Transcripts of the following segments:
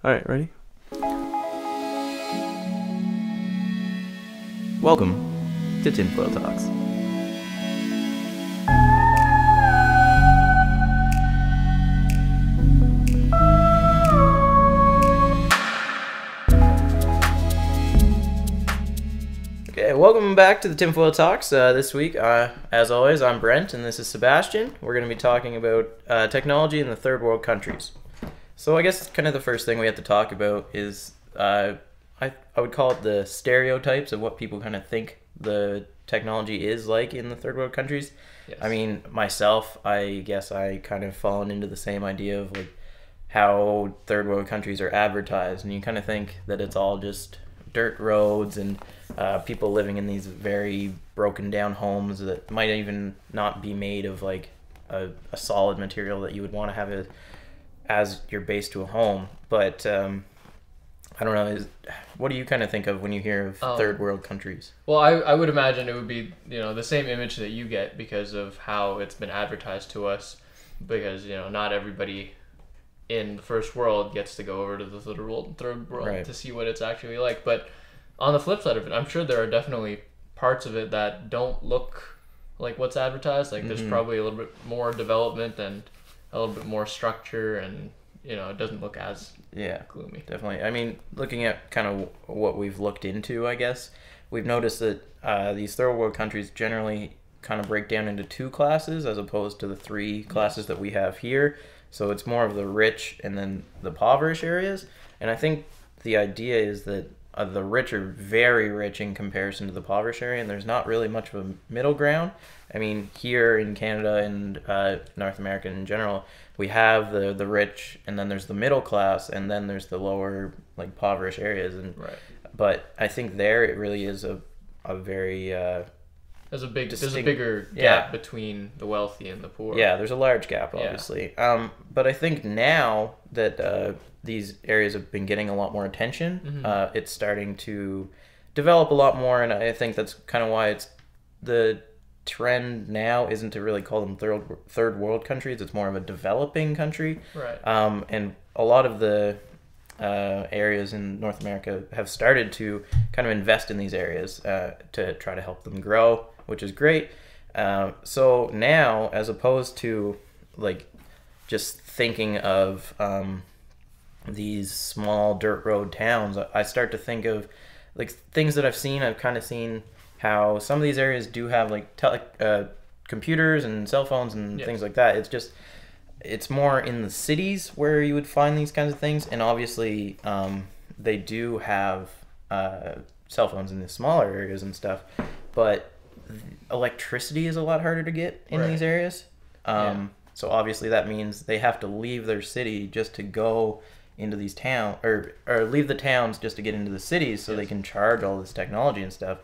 All right, ready? Welcome to Tinfoil Talks. Okay, welcome back to the Tinfoil Talks. This week, as always, I'm Brent and this is Sebastian. We're going to be talking about technology in the third world countries. So I guess kind of the first thing we have to talk about is I would call it the stereotypes of what people kind of think the technology is like in the third world countries. Yes. I mean, myself, I guess I kind of fallen into the same idea of like how third world countries are advertised, and you kind of think that it's all just dirt roads and people living in these very broken down homes that might even not be made of like a solid material that you would want to have as your base to a home. But I don't know, what do you kind of think of when you hear of third world countries? Well, I would imagine it would be, the same image that you get because of how it's been advertised to us, because, not everybody in the first world gets to go over to the third world Right. to see what it's actually like. But on the flip side of it, I'm sure there are definitely parts of it that don't look like what's advertised. Like there's probably a little bit more development and a little bit more structure, and it doesn't look as gloomy. Definitely. I mean, looking at kind of what we've looked into, I guess, we've noticed that these third world countries generally kind of break down into two classes as opposed to the three classes that we have here. So it's more of the rich and then the impoverished areas. And I think the idea is that the rich are very rich in comparison to the impoverished area, and there's not really much of a middle ground. I mean, here in Canada and North America in general, we have the rich, and then there's the middle class, and then there's the lower, like, impoverished areas. And Right. But I think there it really is a very There's a distinct- bigger gap between the wealthy and the poor. yeah, there's a large gap, obviously. But I think now that these areas have been getting a lot more attention, it's starting to develop a lot more, and I think that's kind of why it's the trend now isn't to really call them third world countries. It's more of a developing country. Right. And a lot of the areas in North America have started to kind of invest in these areas to try to help them grow, which is great. So now, as opposed to like just thinking of these small dirt road towns, I start to think of like things that I've seen. I've kind of seen how some of these areas do have like computers and cell phones and things like that. It's more in the cities where you would find these kinds of things, and obviously they do have cell phones in the smaller areas and stuff, but electricity is a lot harder to get in these areas. So obviously that means they have to leave their city just to go into these towns, or leave the towns just to get into the cities so they can charge all this technology and stuff.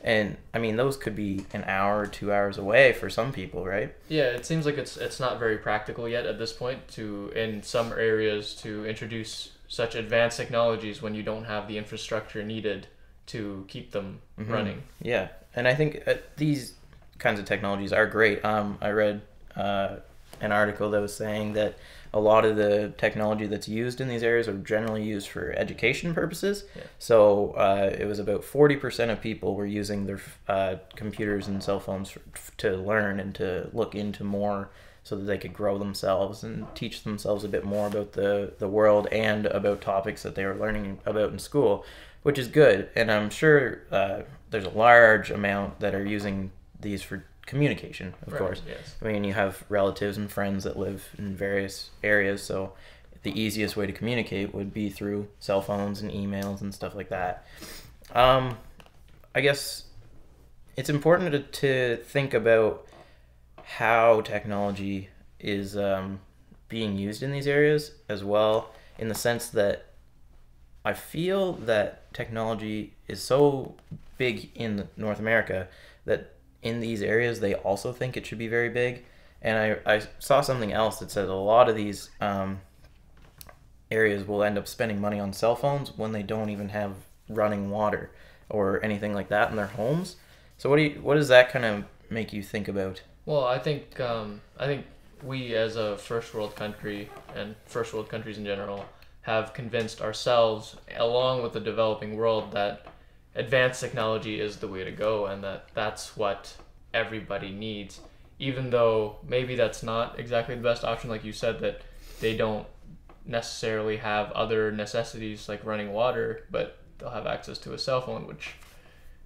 And I mean, those could be an hour or 2 hours away for some people, right? Yeah, it seems like it's not very practical yet at this point in some areas to introduce such advanced technologies when you don't have the infrastructure needed to keep them running. Yeah, and I think these kinds of technologies are great. I read an article that was saying that a lot of the technology that's used in these areas are generally used for education purposes. Yeah. So it was about 40% of people were using their computers and cell phones to learn and to look into more so that they could grow themselves and teach themselves a bit more about the world and about topics that they were learning about in school, which is good. And I'm sure there's a large amount that are using these for communication, of course. Yes. I mean, you have relatives and friends that live in various areas, so the easiest way to communicate would be through cell phones and emails and stuff like that. I guess it's important to think about how technology is being used in these areas as well, in the sense that I feel that technology is so big in North America that in these areas they also think it should be very big. And I saw something else that said a lot of these areas will end up spending money on cell phones when they don't even have running water or anything like that in their homes. So what does that kind of make you think about? Well, I think we as a first world country and first world countries in general have convinced ourselves, along with the developing world, that advanced technology is the way to go, and that's what everybody needs, even though maybe that's not exactly the best option, like you said, that they don't necessarily have other necessities like running water, but they'll have access to a cell phone, which,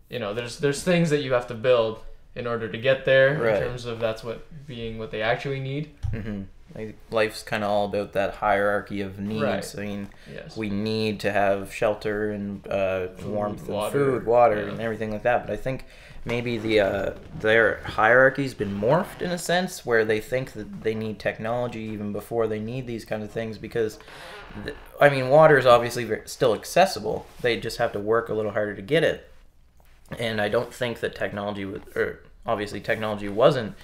there's things that you have to build in order to get there, Right. in terms of that's what they actually need. Mm-hmm. Like, life's kind of all about that hierarchy of needs. Right. I mean, Yes. we need to have shelter and warmth and water, food, water, yeah. and everything like that. But I think maybe their hierarchy's been morphed in a sense, where they think that they need technology even before they need these kind of things, because water is obviously still accessible. They just have to work a little harder to get it. And I don't think that technology wasn't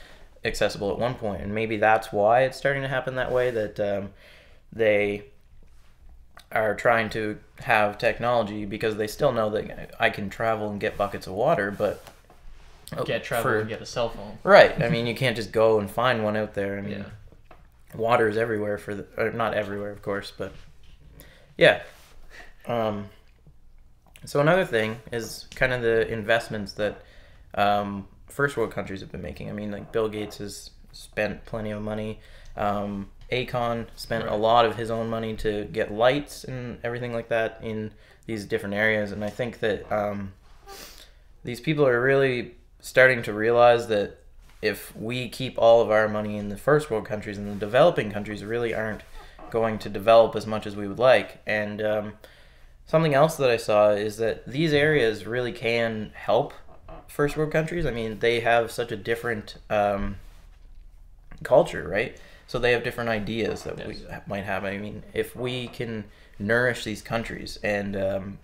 accessible at one point, and maybe that's why it's starting to happen that way, that they are trying to have technology because they still know that I can travel and get buckets of water, but You can't travel and get a cell phone. Right. I mean, you can't just go and find one out there. I mean, Yeah. water is everywhere or not everywhere, of course, but yeah. So another thing is kind of the investments that first world countries have been making. I mean, like, Bill Gates has spent plenty of money. Akon spent a lot of his own money to get lights and everything like that in these different areas. And I think that these people are really starting to realize that if we keep all of our money in the first world countries, and the developing countries really aren't going to develop as much as we would like. And something else that I saw is that these areas really can help first world countries. I mean, they have such a different culture, right? So they have different ideas that Yes. we might have. I mean, if we can nourish these countries and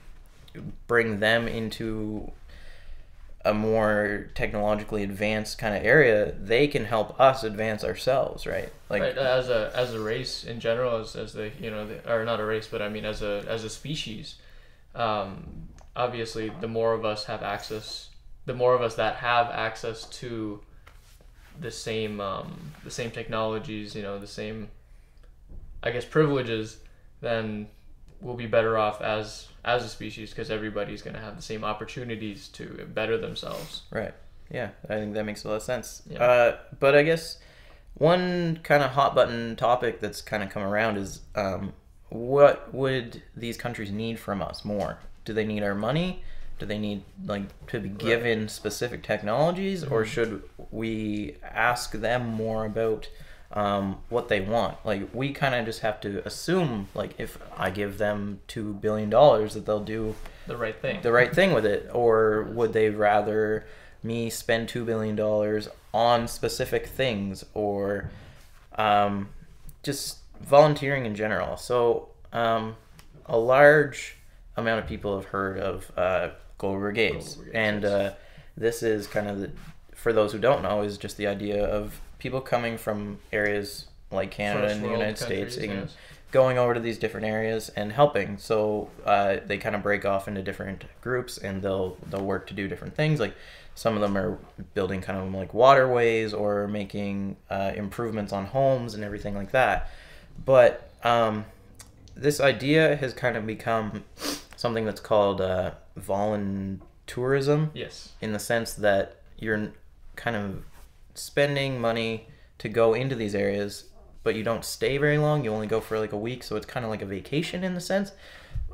bring them into a more technologically advanced kind of area, they can help us advance ourselves, right? Like, Right, as a race in general, as the or not a race, but I mean as a species, obviously the more of us have access, the more of us that have access to the same technologies, the same, I guess, privileges, then we'll be better off as a species, because everybody's going to have the same opportunities to better themselves. Right. Yeah, I think that makes a lot of sense. Yeah. But I guess one kind of hot button topic that's kind of come around is what would these countries need from us more? Do they need our money? Do they need, like, to be given specific technologies, or should we ask them more about what they want? Like, we kind of just have to assume, like, if I give them $2 billion, that they'll do The right thing with it, or would they rather me spend $2 billion on specific things, or just volunteering in general? So a large amount of people have heard of Global Brigades, and this is kind of for those who don't know, is just the idea of people coming from areas like Canada and the United States and going over to these different areas and helping. So they kind of break off into different groups, and they'll work to do different things. Like, some of them are building kind of like waterways or making improvements on homes and everything like that. But this idea has kind of become something that's called voluntourism. Yes. In the sense that you're kind of spending money to go into these areas, but you don't stay very long. You only go for like a week, so it's kind of like a vacation in the sense.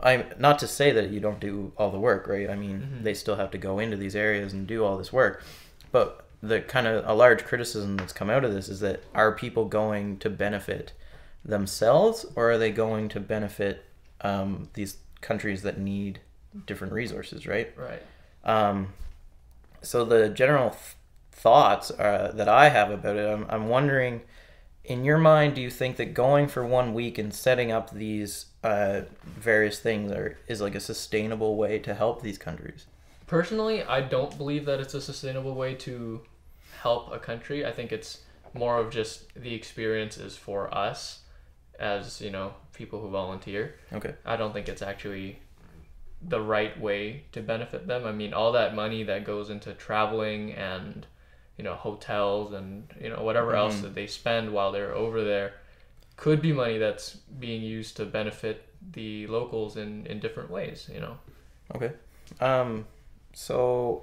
I'm not to say that you don't do all the work, right? I mean, they still have to go into these areas and do all this work. But the kind of a large criticism that's come out of this is that, are people going to benefit themselves, or are they going to benefit these countries that need different resources, right? Right. So the general thoughts that I have about it, I'm wondering, in your mind, do you think that going for 1 week and setting up these various things is like a sustainable way to help these countries? Personally, I don't believe that it's a sustainable way to help a country. I think it's more of just the experience is for us as, people who volunteer. Okay. I don't think it's actually the right way to benefit them. I mean, all that money that goes into traveling and, hotels and, whatever else that they spend while they're over there could be money that's being used to benefit the locals in different ways, you know. Okay. So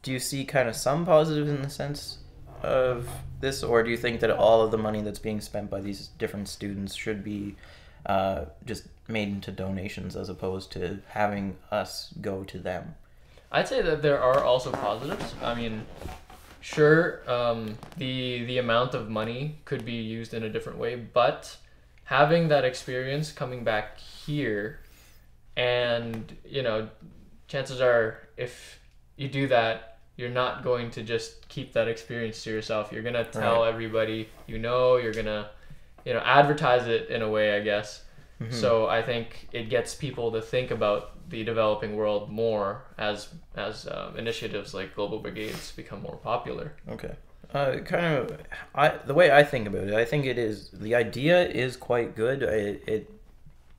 do you see kind of some positives in the sense of this, or do you think that all of the money that's being spent by these different students should be just made into donations as opposed to having us go to them? I'd say that there are also positives. I mean, sure, the amount of money could be used in a different way, but having that experience coming back here, and you know, chances are if you do that, you're not going to just keep that experience to yourself. You're gonna tell everybody you know. You're gonna, you know, advertise it in a way, I guess. Mm-hmm. So I think it gets people to think about the developing world more as initiatives like Global Brigades become more popular. Okay. The way I think about it, I think the idea is quite good.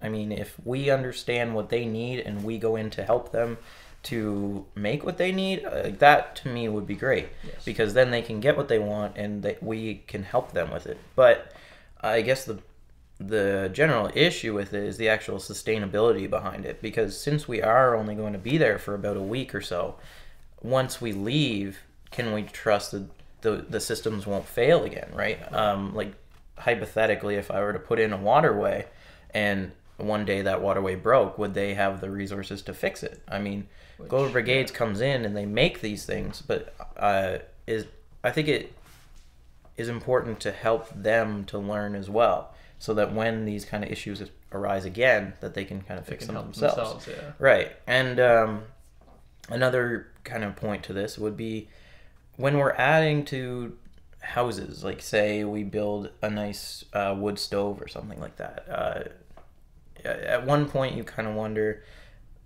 I mean, if we understand what they need and we go in to help them to make what they need, that to me would be great. Yes. Because then they can get what they want and we can help them with it. But I guess the general issue with it is the actual sustainability behind it, because since we are only going to be there for about a week or so, once we leave, can we trust that the systems won't fail again, right? Like hypothetically, if I were to put in a waterway and one day that waterway broke, would they have the resources to fix it? I mean, Global Brigades comes in and they make these things, but I think it is important to help them to learn as well, so that when these kind of issues arise again, that they can kind of fix them themselves. Yeah. Right. And another kind of point to this would be when we're adding to houses, like say we build a nice wood stove or something like that. At one point you kind of wonder,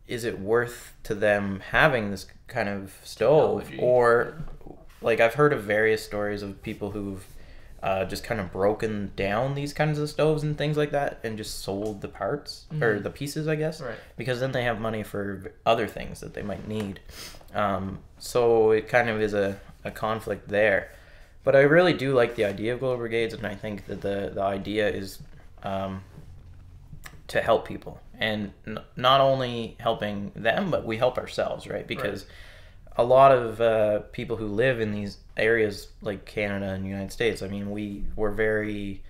is it worth to them having this kind of stove? Technology. Or like I've heard of various stories of people who've just kind of broken down these kinds of stoves and things like that and just sold the parts, mm-hmm. or the pieces, I guess, right. Because then they have money for other things that they might need. So it kind of is a conflict there. But I really do like the idea of Global Brigades, and I think that the idea is to help people, and not only helping them, but we help ourselves, right? Because a lot of people who live in these areas like Canada and United States, I mean, we're very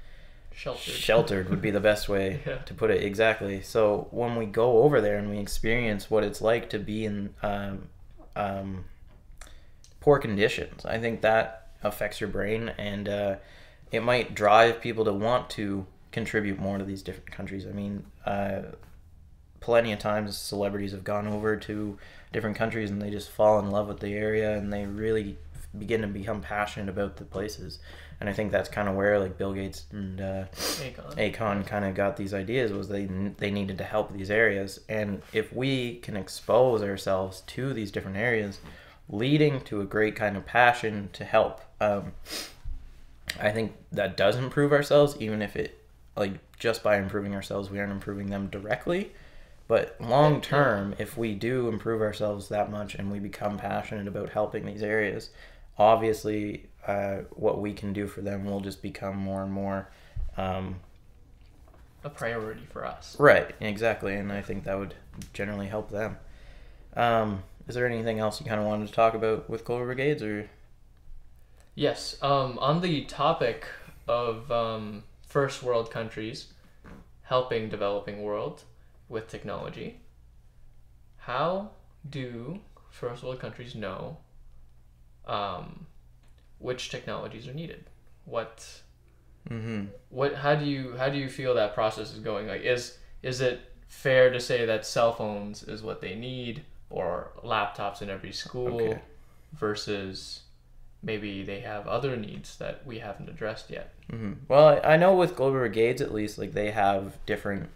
sheltered would be the best way to put it, exactly. So when we go over there and we experience what it's like to be in poor conditions, I think that affects your brain, and it might drive people to want to contribute more to these different countries. I mean, plenty of times celebrities have gone over to different countries and they just fall in love with the area and they really begin to become passionate about the places. And I think that's kind of where like Bill Gates and Akon kind of got these ideas, was they needed to help these areas. And if we can expose ourselves to these different areas, leading to a great kind of passion to help, I think that does improve ourselves, even if it, like, just by improving ourselves, we aren't improving them directly. But long term, if we do improve ourselves that much and we become passionate about helping these areas, obviously what we can do for them will just become more and more a priority for us. Right, exactly. And I think that would generally help them. Is there anything else you kind of wanted to talk about with Global Brigades? Or? Yes. On the topic of first world countries helping developing world with technology, how do first world countries know which technologies are needed? How do you feel that process is going? Like, is it fair to say that cell phones is what they need, or laptops in every school, versus maybe they have other needs that we haven't addressed yet? Well, I know with Global Brigades, at least, like, they have different,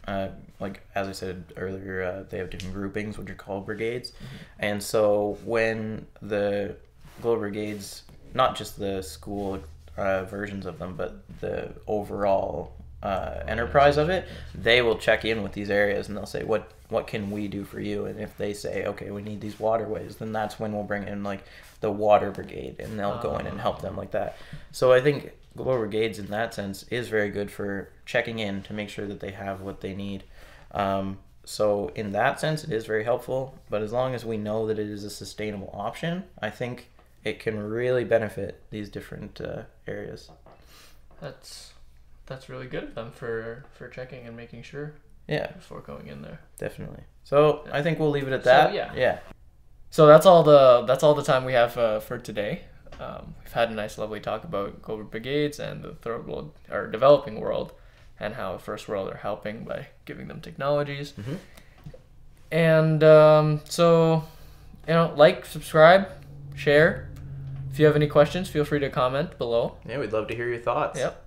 like, as I said earlier, they have different groupings, which are called brigades. And so when the Global Brigades, not just the school versions of them, but the overall enterprise of it, they will check in with these areas and they'll say, what can we do for you? And if they say, okay, we need these waterways, then that's when we'll bring in like the water brigade, and they'll go in and help them like that. So I think Global Brigades in that sense is very good for checking in to make sure that they have what they need. So in that sense, it is very helpful. But as long as we know that it is a sustainable option, I think it can really benefit these different areas. That's really good of them for checking and making sure. Yeah, before going in there. Definitely. So I think we'll leave it at that. So, yeah. Yeah. So that's all the time we have for today. We've had a nice, lovely talk about Cobra Brigades and the third world or developing world, and how the first world are helping by giving them technologies. Mm-hmm. And so, like, subscribe, share. If you have any questions, feel free to comment below. Yeah, we'd love to hear your thoughts. Yep.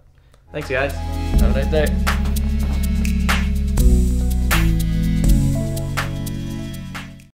Thanks, guys. Have a nice day.